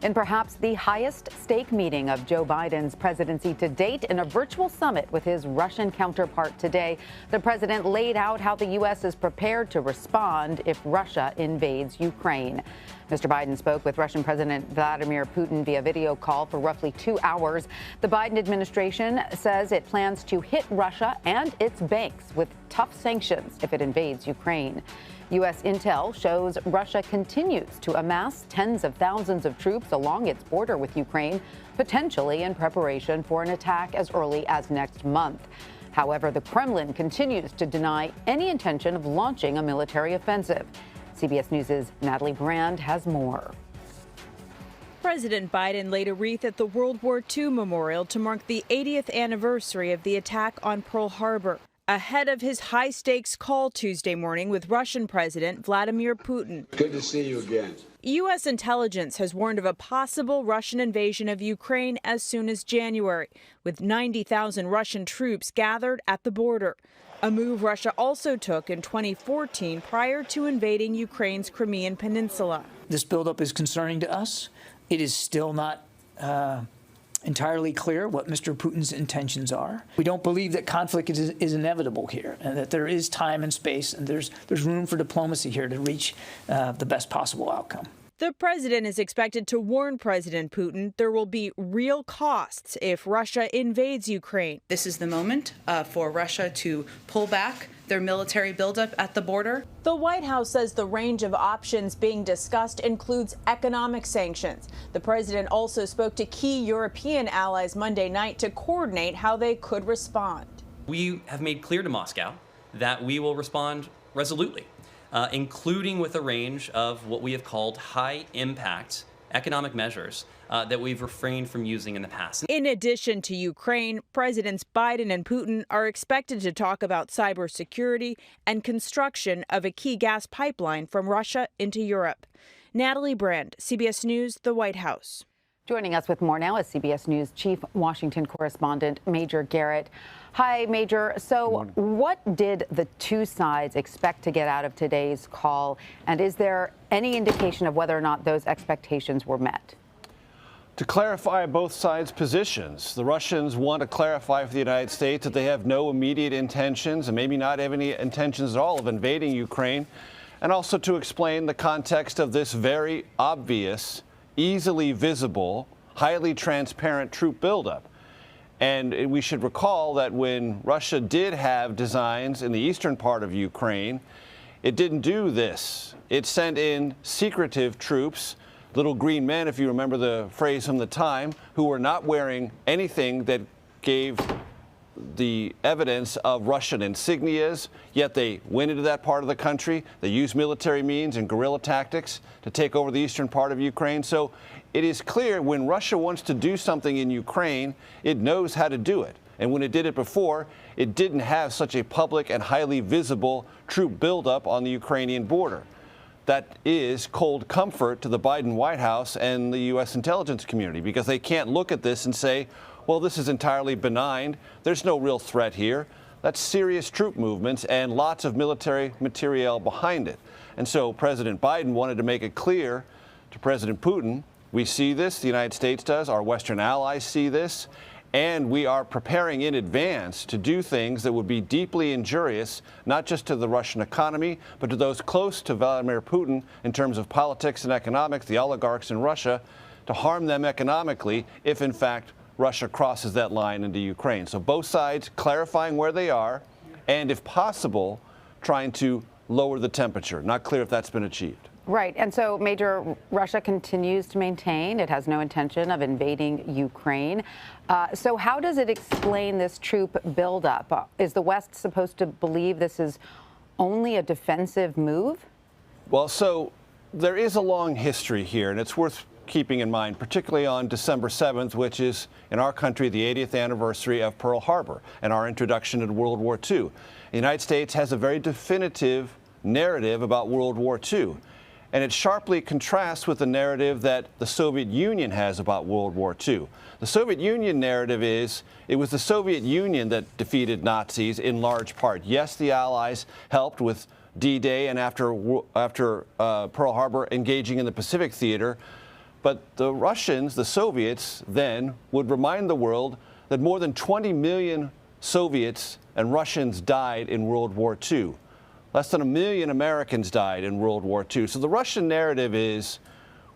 in perhaps the highest stake meeting of Joe Biden's presidency to date in a virtual summit with his Russian counterpart today. The president laid out how the U.S. is prepared to respond if Russia invades Ukraine. Mr. Biden spoke with Russian President Vladimir Putin via video call for roughly 2 hours. The Biden administration says it plans to hit Russia and its banks with tough sanctions if it invades Ukraine. U.S. intel shows Russia continues to amass tens of thousands of troops along its border with Ukraine, potentially in preparation for an attack as early as next month. However, the Kremlin continues to deny any intention of launching a military offensive. CBS News' Natalie has more. President Biden laid a wreath at the World War II memorial to mark the 80th anniversary of the attack on Pearl Harbor, ahead of his high-stakes call Tuesday morning with Russian President Vladimir Putin. Good to see you again. U.S. intelligence has warned of a possible Russian invasion of Ukraine as soon as January, with 90,000 Russian troops gathered at the border, a move Russia also took in 2014 prior to invading Ukraine's Crimean Peninsula. This buildup is concerning to us. It is still not entirely clear what Mr. Putin's intentions are. We don't believe that conflict is inevitable here, and that there is time and space, and there's room for diplomacy here to reach the best possible outcome. The president is expected to warn President Putin there will be real costs if Russia invades Ukraine. This is the moment for Russia to pull back their military buildup at the border. The White House says the range of options being discussed includes economic sanctions. The president also spoke to key European allies Monday night to coordinate how they could respond. We have made clear to Moscow that we will respond resolutely, including with a range of what we have called high-impact economic measures that we've refrained from using in the past. In addition to Ukraine, Presidents Biden and Putin are expected to talk about cybersecurity and construction of a key gas pipeline from Russia into Europe. Natalie, CBS News, the White House. Joining us with more now is CBS News Chief Washington Correspondent Major Garrett. Hi, Major. So what did the two sides expect to get out of today's call? And is there any indication of whether or not those expectations were met? To clarify both sides' positions, the Russians want to clarify for the United States that they have no immediate intentions and maybe not have any intentions at all of invading Ukraine, and also to explain the context of this very obvious, easily visible, highly transparent troop buildup. And we should recall that when Russia did have designs in the eastern part of Ukraine, it didn't do this. It sent in secretive troops, little green men, if you remember the phrase from the time, who were not wearing anything that gave the evidence of Russian insignias, yet they went into that part of the country. They used military means and guerrilla tactics to take over the eastern part of Ukraine. So it is clear when Russia wants to do something in Ukraine, it knows how to do it. And when it did it before, it didn't have such a public and highly visible troop buildup on the Ukrainian border. That is cold comfort to the Biden White House and the U.S. intelligence community, because they can't look at this and say, well, this is entirely benign. There's no real threat here. That's serious troop movements and lots of military materiel behind it. And so President Biden wanted to make it clear to President Putin, we see this, the United States does, our Western allies see this, and we are preparing in advance to do things that would be deeply injurious, not just to the Russian economy, but to those close to Vladimir Putin in terms of politics and economics, the oligarchs in Russia, to harm them economically if, in fact, Russia crosses that line into Ukraine. So both sides clarifying where they are and, if possible, trying to lower the temperature. Not clear if that's been achieved. Right. And so, Major, Russia continues to maintain it has no intention of invading Ukraine. So how does it explain this troop buildup? Is the West supposed to believe this is only a defensive move? Well, so there is a long history here, and it's worth keeping in mind, particularly on December 7th, which is, in our country, the 80th anniversary of Pearl Harbor and our introduction into World War II. The United States has a very definitive narrative about World War II, and it sharply contrasts with the narrative that the Soviet Union has about World War II. The Soviet Union narrative is it was the Soviet Union that defeated Nazis in large part. Yes, the Allies helped with D-Day and after Pearl Harbor engaging in the Pacific theater, But the Russians, the Soviets, then would remind the world that more than 20 million Soviets and Russians died in World War II. Less than 1 million Americans died in World War II. So the Russian narrative is,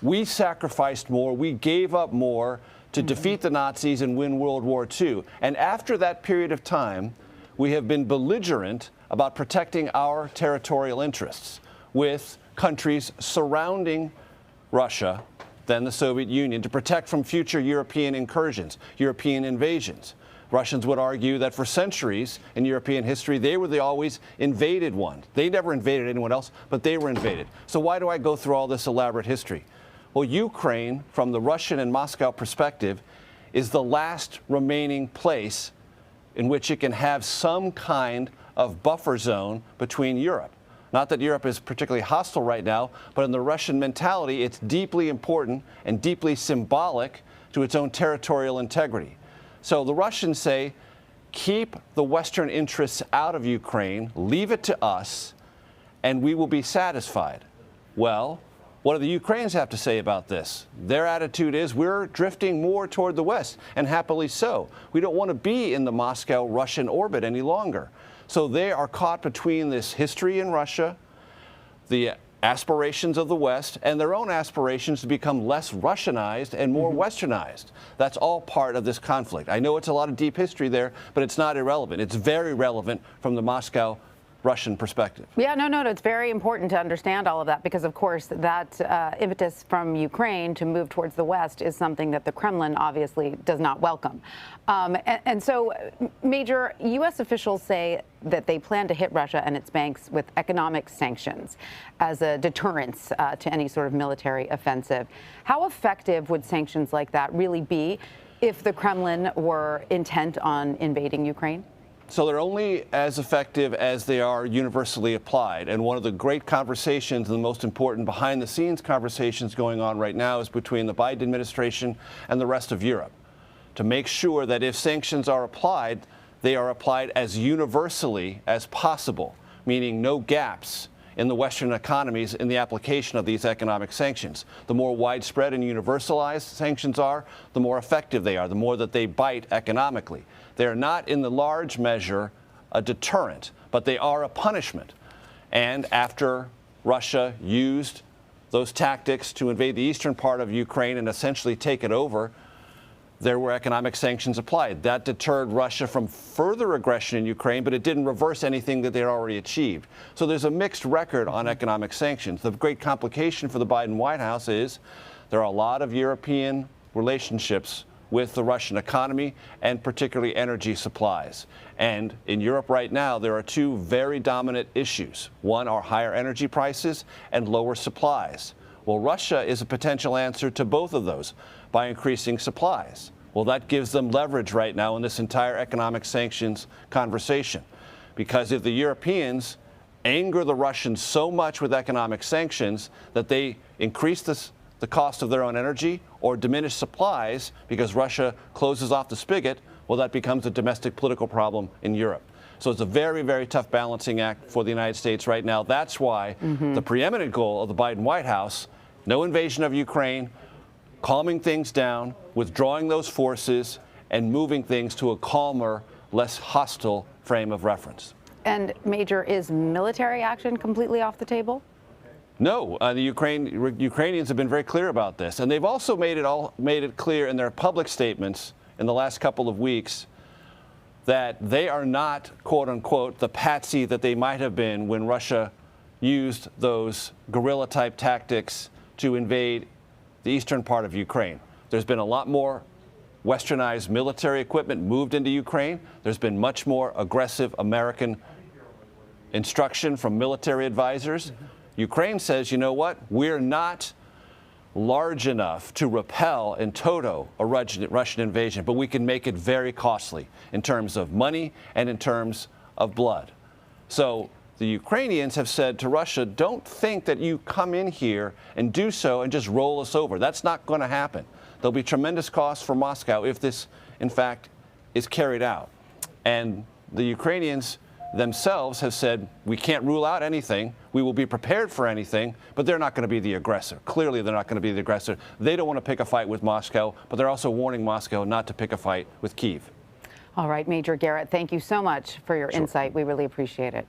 we sacrificed more, we gave up more to defeat the Nazis and win World War II. And after that period of time, we have been belligerent about protecting our territorial interests with countries surrounding Russia, then the Soviet Union, to protect from future European incursions, European invasions. Russians would argue that for centuries in European history, they were the always invaded one. They never invaded anyone else, but they were invaded. So why do I go through all this elaborate history? Well, Ukraine, from the Russian and Moscow perspective, is the last remaining place in which it can have some kind of buffer zone between Europe. Not that Europe is particularly hostile right now, but in the Russian mentality, it's deeply important and deeply symbolic to its own territorial integrity. So the Russians say, keep the Western interests out of Ukraine, leave it to us, and we will be satisfied. Well, what do the Ukrainians have to say about this? Their attitude is, we're drifting more toward the West, and happily so. We don't want to be in the Moscow-Russian orbit any longer. So they are caught between this history in Russia, the aspirations of the West, and their own aspirations to become less Russianized and more Westernized. That's all part of this conflict. I know it's a lot of deep history there, but it's not irrelevant. It's very relevant from the Moscow-Russian perspective. Yeah, no, it's very important to understand all of that because, of course, that impetus from Ukraine to move towards the West is something that the Kremlin obviously does not welcome. And so, Major, U.S. officials say that they plan to hit Russia and its banks with economic sanctions as a deterrence to any sort of military offensive. How effective would sanctions like that really be if the Kremlin were intent on invading Ukraine? So they're only as effective as they are universally applied. And one of the great conversations and the most important behind-the-scenes conversations going on right now is between the Biden administration and the rest of Europe to make sure that if sanctions are applied, they are applied as universally as possible, meaning no gaps in the Western economies in the application of these economic sanctions. The more widespread and universalized sanctions are, the more effective they are, the more that they bite economically. They are not, in the large measure, a deterrent, but they are a punishment. And after Russia used those tactics to invade the eastern part of Ukraine and essentially take it over, there were economic sanctions applied. That deterred Russia from further aggression in Ukraine, but it didn't reverse anything that they had already achieved. So there's a mixed record on economic sanctions. The great complication for the Biden White House is there are a lot of European relationships with the Russian economy and particularly energy supplies. And in Europe right now, there are two very dominant issues. One are higher energy prices and lower supplies. Well, Russia is a potential answer to both of those by increasing supplies. Well, that gives them leverage right now in this entire economic sanctions conversation. Because if the Europeans anger the Russians so much with economic sanctions that they increase the cost of their own energy or diminish supplies because Russia closes off the spigot, well, that becomes a domestic political problem in Europe. So it's a very, very tough balancing act for the United States right now. That's why the preeminent goal of the Biden White House, no invasion of Ukraine, calming things down, withdrawing those forces, and moving things to a calmer, less hostile frame of reference. And, Major, is military action completely off the table? No, the Ukrainians have been very clear about this, and they've also made it clear in their public statements in the last couple of weeks that they are not, quote unquote, the patsy that they might have been when Russia used those guerrilla-type tactics to invade the eastern part of Ukraine. There's been a lot more westernized military equipment moved into Ukraine. There's been much more aggressive American instruction from military advisors. Ukraine says, you know what, we're not large enough to repel in toto a Russian invasion, but we can make it very costly in terms of money and in terms of blood. So the Ukrainians have said to Russia, don't think that you come in here and do so and just roll us over. That's not going to happen. There'll be tremendous costs for Moscow if this, in fact, is carried out. And the Ukrainians themselves have said, we can't rule out anything. We will be prepared for anything, but they're not going to be the aggressor. Clearly, they're not going to be the aggressor. They don't want to pick a fight with Moscow, but they're also warning Moscow not to pick a fight with Kyiv. All right, Major Garrett, thank you so much for your insight. We really appreciate it.